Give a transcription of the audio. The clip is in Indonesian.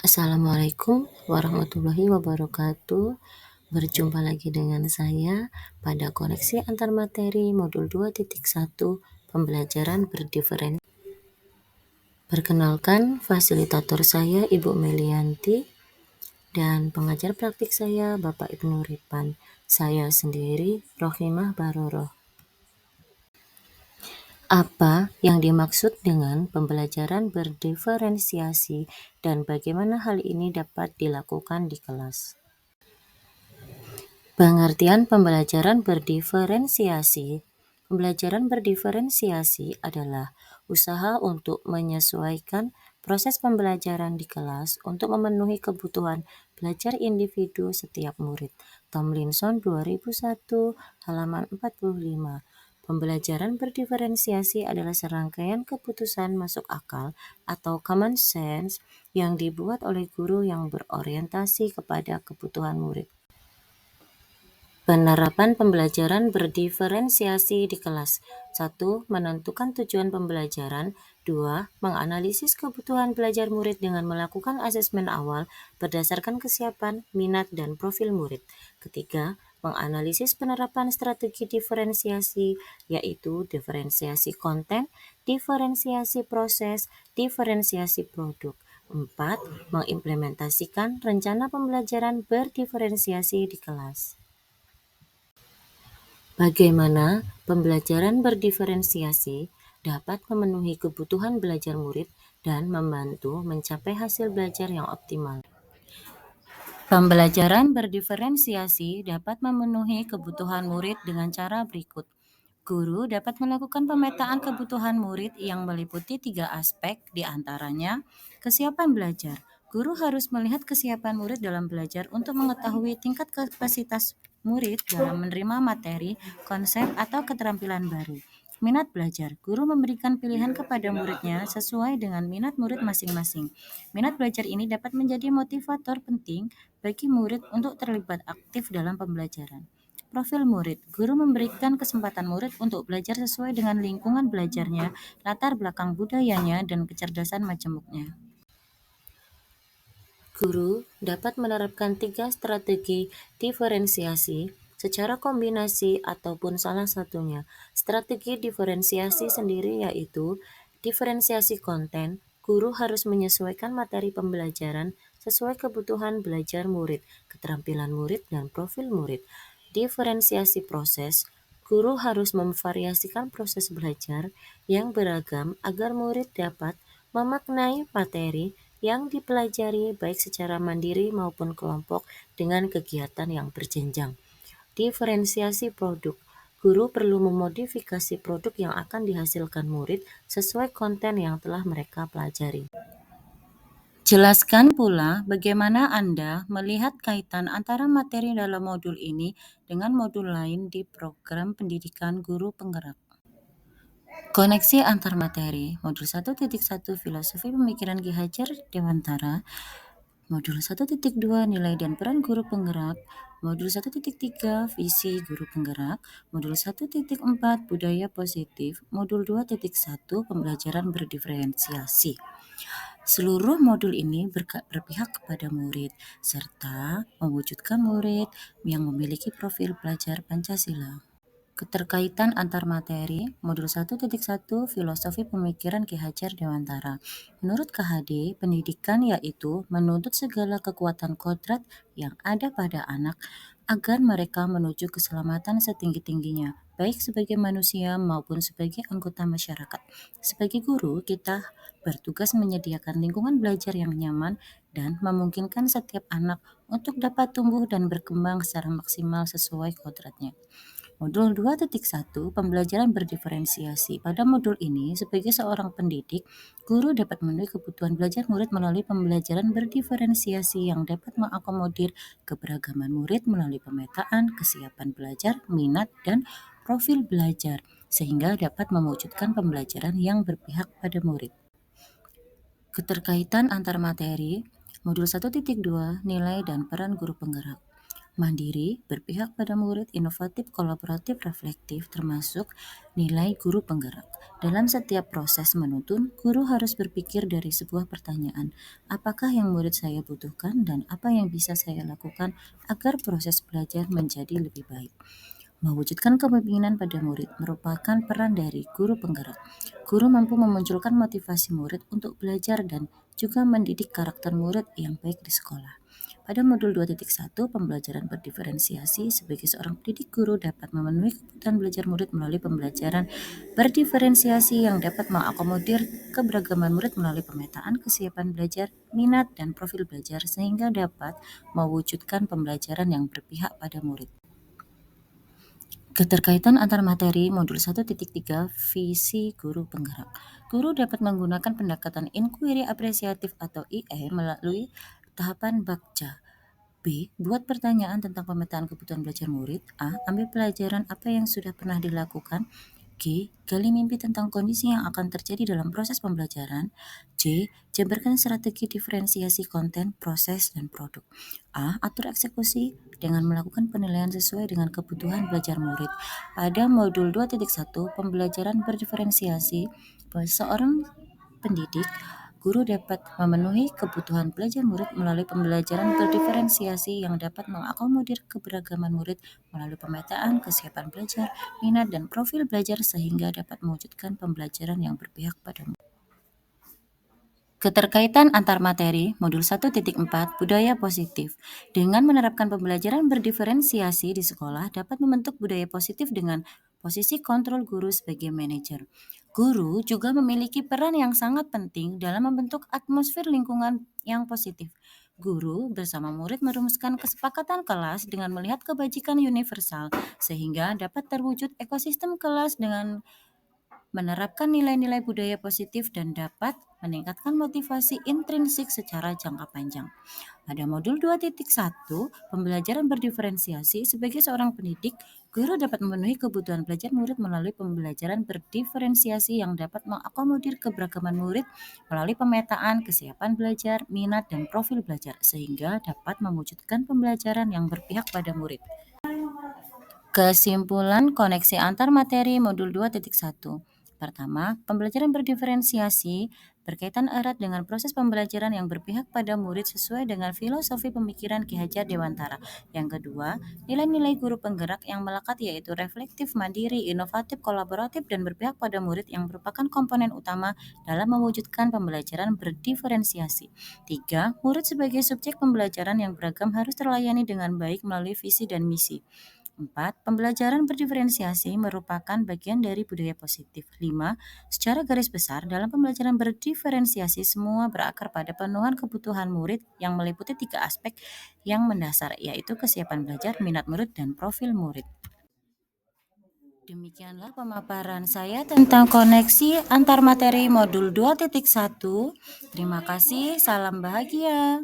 Assalamualaikum warahmatullahi wabarakatuh. Berjumpa lagi dengan saya pada koneksi antar materi modul 2.1 pembelajaran berdiferensiasi. Perkenalkan, fasilitator saya Ibu Melianti dan pengajar praktik saya Bapak Ibnu Ripan. Saya sendiri Rohimah Baroroh. Apa yang dimaksud dengan pembelajaran berdiferensiasi dan bagaimana hal ini dapat dilakukan di kelas? Pengertian pembelajaran berdiferensiasi. Pembelajaran berdiferensiasi adalah usaha untuk menyesuaikan proses pembelajaran di kelas untuk memenuhi kebutuhan belajar individu setiap murid. Tomlinson 2001 halaman 45. Pembelajaran berdiferensiasi adalah serangkaian keputusan masuk akal atau common sense yang dibuat oleh guru yang berorientasi kepada kebutuhan murid. Penerapan pembelajaran berdiferensiasi di kelas. 1. Menentukan tujuan pembelajaran. 2. Menganalisis kebutuhan belajar murid dengan melakukan asesmen awal berdasarkan kesiapan, minat, dan profil murid. Ketiga, menganalisis penerapan strategi diferensiasi, yaitu diferensiasi konten, diferensiasi proses, diferensiasi produk. 4. Mengimplementasikan rencana pembelajaran berdiferensiasi di kelas. Bagaimana pembelajaran berdiferensiasi dapat memenuhi kebutuhan belajar murid dan membantu mencapai hasil belajar yang optimal? Pembelajaran berdiferensiasi dapat memenuhi kebutuhan murid dengan cara berikut. Guru dapat melakukan pemetaan kebutuhan murid yang meliputi 3 aspek, diantaranya kesiapan belajar. Guru harus melihat kesiapan murid dalam belajar untuk mengetahui tingkat kapasitas murid dalam menerima materi, konsep, atau keterampilan baru. Minat belajar. Guru memberikan pilihan kepada muridnya sesuai dengan minat murid masing-masing. Minat belajar ini dapat menjadi motivator penting bagi murid untuk terlibat aktif dalam pembelajaran. Profil murid. Guru memberikan kesempatan murid untuk belajar sesuai dengan lingkungan belajarnya, latar belakang budayanya, dan kecerdasan majemuknya. Guru dapat menerapkan 3 strategi diferensiasi secara kombinasi ataupun salah satunya. Strategi diferensiasi sendiri yaitu diferensiasi konten. Guru harus menyesuaikan materi pembelajaran sesuai kebutuhan belajar murid, keterampilan murid, dan profil murid. Diferensiasi proses. Guru harus memvariasikan proses belajar yang beragam agar murid dapat memaknai materi yang dipelajari baik secara mandiri maupun kelompok dengan kegiatan yang berjenjang. Diferensiasi produk. Guru perlu memodifikasi produk yang akan dihasilkan murid sesuai konten yang telah mereka pelajari. Jelaskan pula bagaimana Anda melihat kaitan antara materi dalam modul ini dengan modul lain di program pendidikan guru penggerak. Koneksi antar materi, modul 1.1 Filosofi Pemikiran Ki Hajar Dewantara, modul 1.2 Nilai dan Peran Guru Penggerak, modul 1.3 Visi Guru Penggerak, modul 1.4 Budaya Positif, modul 2.1 Pembelajaran Berdiferensiasi. Seluruh modul ini berpihak kepada murid, serta mewujudkan murid yang memiliki profil pelajar Pancasila. Keterkaitan antar materi, modul 1.1 Filosofi Pemikiran Ki Hajar Dewantara. Menurut KHD, pendidikan yaitu menuntut segala kekuatan kodrat yang ada pada anak agar mereka menuju keselamatan setinggi-tingginya, baik sebagai manusia maupun sebagai anggota masyarakat. Sebagai guru, kita bertugas menyediakan lingkungan belajar yang nyaman dan memungkinkan setiap anak untuk dapat tumbuh dan berkembang secara maksimal sesuai kodratnya. Modul 2.1 Pembelajaran berdiferensiasi. Pada modul ini, sebagai seorang pendidik, guru dapat memenuhi kebutuhan belajar murid melalui pembelajaran berdiferensiasi yang dapat mengakomodir keberagaman murid melalui pemetaan, kesiapan belajar, minat, dan profil belajar, sehingga dapat mewujudkan pembelajaran yang berpihak pada murid. Keterkaitan antar materi, modul 1.2 Nilai dan Peran Guru Penggerak. Mandiri, berpihak pada murid, inovatif, kolaboratif, reflektif, termasuk nilai guru penggerak. Dalam setiap proses menuntun, guru harus berpikir dari sebuah pertanyaan, apakah yang murid saya butuhkan dan apa yang bisa saya lakukan agar proses belajar menjadi lebih baik. Mewujudkan kepemimpinan pada murid merupakan peran dari guru penggerak. Guru mampu memunculkan motivasi murid untuk belajar dan juga mendidik karakter murid yang baik di sekolah. Pada modul 2.1, pembelajaran berdiferensiasi sebagai seorang pendidik guru dapat memenuhi kebutuhan belajar murid melalui pembelajaran berdiferensiasi yang dapat mengakomodir keberagaman murid melalui pemetaan kesiapan belajar, minat, dan profil belajar sehingga dapat mewujudkan pembelajaran yang berpihak pada murid. Keterkaitan antar materi modul 1.3 visi guru penggerak. Guru dapat menggunakan pendekatan inquiry apresiatif atau IE melalui tahapan bakca. B. Buat pertanyaan tentang pemetaan kebutuhan belajar murid. A. Ambil pelajaran apa yang sudah pernah dilakukan. G. Gali mimpi tentang kondisi yang akan terjadi dalam proses pembelajaran. C. Jabarkan strategi diferensiasi konten, proses, dan produk. A. Atur eksekusi dengan melakukan penilaian sesuai dengan kebutuhan belajar murid. Pada modul 2.1 pembelajaran berdiferensiasi, seorang pendidik guru dapat memenuhi kebutuhan belajar murid melalui pembelajaran berdiferensiasi yang dapat mengakomodir keberagaman murid melalui pemetaan kesiapan belajar, minat, dan profil belajar sehingga dapat mewujudkan pembelajaran yang berpihak pada murid. Keterkaitan antar materi modul 1.4 budaya positif. Dengan menerapkan pembelajaran berdiferensiasi di sekolah dapat membentuk budaya positif dengan posisi kontrol guru sebagai manajer. Guru juga memiliki peran yang sangat penting dalam membentuk atmosfer lingkungan yang positif. Guru bersama murid merumuskan kesepakatan kelas dengan melihat kebajikan universal sehingga dapat terwujud ekosistem kelas dengan menerapkan nilai-nilai budaya positif dan dapat meningkatkan motivasi intrinsik secara jangka panjang. Pada modul 2.1, pembelajaran berdiferensiasi sebagai seorang pendidik, guru dapat memenuhi kebutuhan belajar murid melalui pembelajaran berdiferensiasi yang dapat mengakomodir keberagaman murid melalui pemetaan kesiapan belajar, minat, dan profil belajar sehingga dapat mewujudkan pembelajaran yang berpihak pada murid. Kesimpulan koneksi antar materi modul 2.1. Pertama, pembelajaran berdiferensiasi berkaitan erat dengan proses pembelajaran yang berpihak pada murid sesuai dengan filosofi pemikiran Ki Hajar Dewantara. Yang kedua, nilai-nilai guru penggerak yang melekat yaitu reflektif, mandiri, inovatif, kolaboratif, dan berpihak pada murid yang merupakan komponen utama dalam mewujudkan pembelajaran berdiferensiasi. Tiga, murid sebagai subjek pembelajaran yang beragam harus terlayani dengan baik melalui visi dan misi. 4. Pembelajaran berdiferensiasi merupakan bagian dari budaya positif. 5. Secara garis besar, dalam pembelajaran berdiferensiasi semua berakar pada pemenuhan kebutuhan murid yang meliputi 3 aspek yang mendasar, yaitu kesiapan belajar, minat murid, dan profil murid. Demikianlah pemaparan saya tentang koneksi antar materi modul 2.1. Terima kasih, salam bahagia.